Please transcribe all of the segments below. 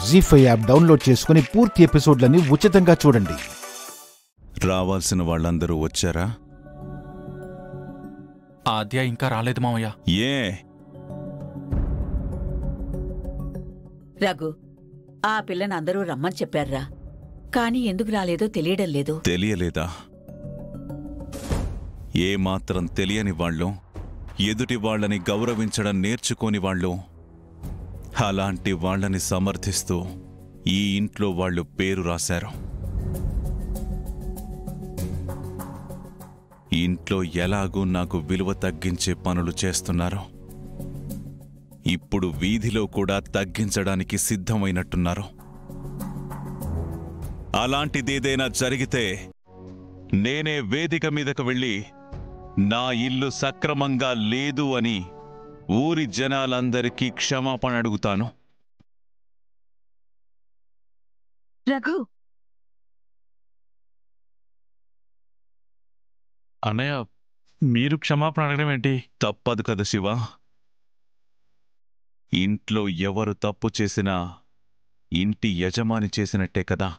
జీ5 app download చేసుకుని పూర్తి ఎపిసోడ్లని ఉచితంగా చూడండి. రావాల్సిన వాళ్ళందరూ వచ్చారా? ఆద్య ఇంకా రాలేదు మావయ్య. ఏ రఘు, ఆ పిల్లని అందరూ రమ్మని చెప్పారా, కాని ఎందుకు రాలేదో తెలియడం లేదు. తెలియలేదా? ఏమాత్రం తెలియని వాళ్ళం, ఎదుటి వాళ్ళని గౌరవించడం నేర్చుకోని వాళ్ళు, అలాంటి వాళ్ళని సమర్థిస్తూ ఈ ఇంట్లో వాళ్ళు పేరు రాశారు. ఇంట్లో ఎలాగూ నాకు విలువ తగ్గించే పనులు చేస్తున్నారు. ఇప్పుడు వీధిలో కూడా తగ్గించడానికి సిద్ధమైనట్టున్నారు. అలాంటిదేదైనా జరిగితే నేనే వేదిక మీదకు వెళ్ళి నా ఇల్లు సక్రమంగా లేదు అని ఊరి జనాలందరికీ క్షమాపణ అడుగుతాను. రఘు, అన్నయ్య, మీరు క్షమాపణ అడగడం ఏంటి? తప్పదు కదా శివ. ఇంట్లో ఎవరు తప్పు చేసినా ఇంటి యజమాని చేసినట్టే కదా.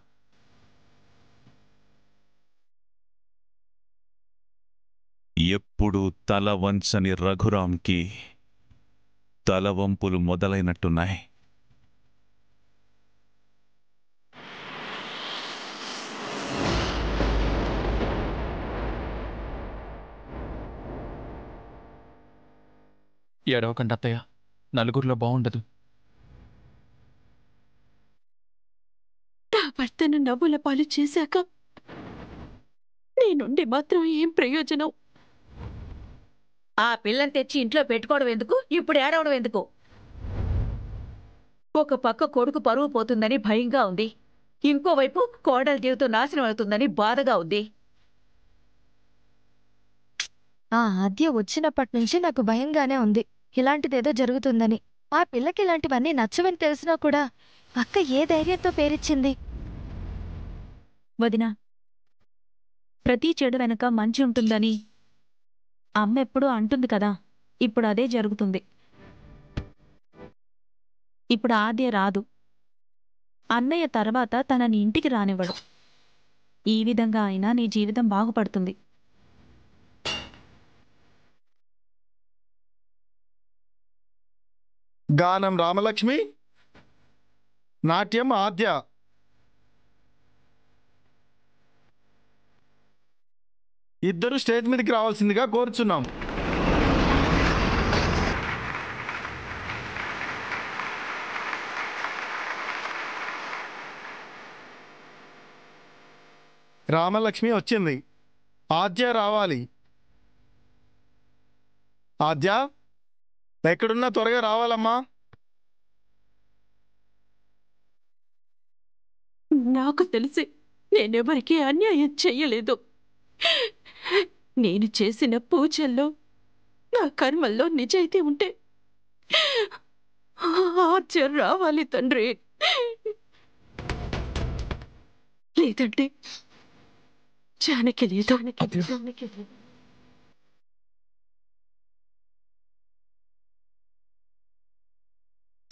ఎప్పుడూ తల వంచని రఘురాంకి తలవంపులు మొదలైనట్టున్నాయి. ఏడవకండి అత్తయ్య, నలుగురిలో బాగుండదు. నా భర్తను నవ్వుల పాలు చేశాక నేనుండి మాత్రం ఏం ప్రయోజనం? ఆ పిల్లని తెచ్చి ఇంట్లో పెట్టుకోవడం ఎందుకు, ఇప్పుడు ఏడవడం ఎందుకు? ఒక పక్క కొడుకు పరువు పోతుందని భయంగా ఉంది, ఇంకోవైపు కోడల జీవితం నాశనం అవుతుందని బాధగా ఉంది. ఆ ఆద్య వచ్చినప్పటి నుంచి నాకు భయంగానే ఉంది, ఇలాంటిదేదో జరుగుతుందని. ఆ పిల్లకి ఇలాంటివన్నీ నచ్చవని తెలిసినా కూడా అక్క ఏ ధైర్యంతో పేరిచ్చింది? వదినా, ప్రతి చెడు వెనక మంచి ఉంటుందని అమ్మ ఎప్పుడూ అంటుంది కదా, ఇప్పుడు అదే జరుగుతుంది. ఇప్పుడు ఆద్య రాదు, అన్నయ్య తర్వాత తనని ఇంటికి రానివ్వడు. ఈ విధంగా అయినా నీ జీవితం బాగుపడుతుంది. గానం రామలక్ష్మి, నాట్యం ఆద్య. ఇద్దరు స్టేజ్ మీదకి రావాల్సిందిగా కోరుచున్నాం. రామలక్ష్మి వచ్చింది, ఆద్య రావాలి. ఆద్య, ఎక్కడున్నా త్వరగా రావాలమ్మా. నాకు తెలిసి నేనెవరికీ అన్యాయం చెయ్యలేదు. నేను చేసిన పూజల్లో, నా కర్మల్లో నిజాయితీ ఉంటే ఆద్య రావాలి తండ్రి, లేదంటే జానకి లేదు.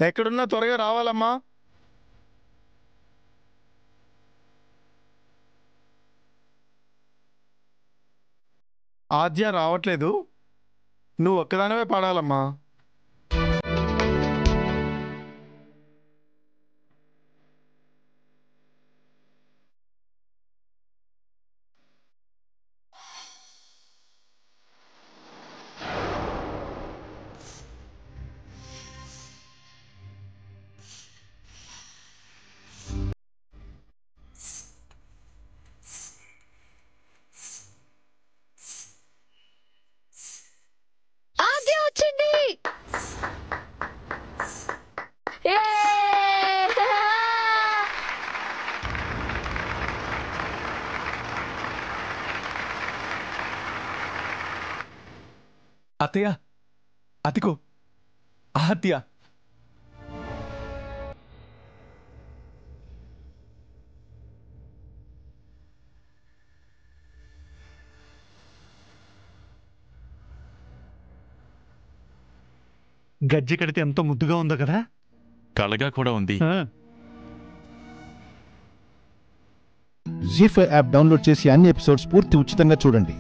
ఎక్కడున్నా త్వరగా రావాలమ్మా. ఆద్య రావట్లేదు, నువ్వు ఒక్కదానివే పాడాలమ్మా. ఆద్య వచ్చింది! అత్తయ్య, అతికో ఆద్య. గజ్జి కడితే ఎంతో ముద్దుగా ఉందో కదా. కళగా కూడా ఉంది. జీ5 యాప్ డౌన్లోడ్ చేసి అన్ని ఎపిసోడ్స్ పూర్తి ఉచితంగా చూడండి.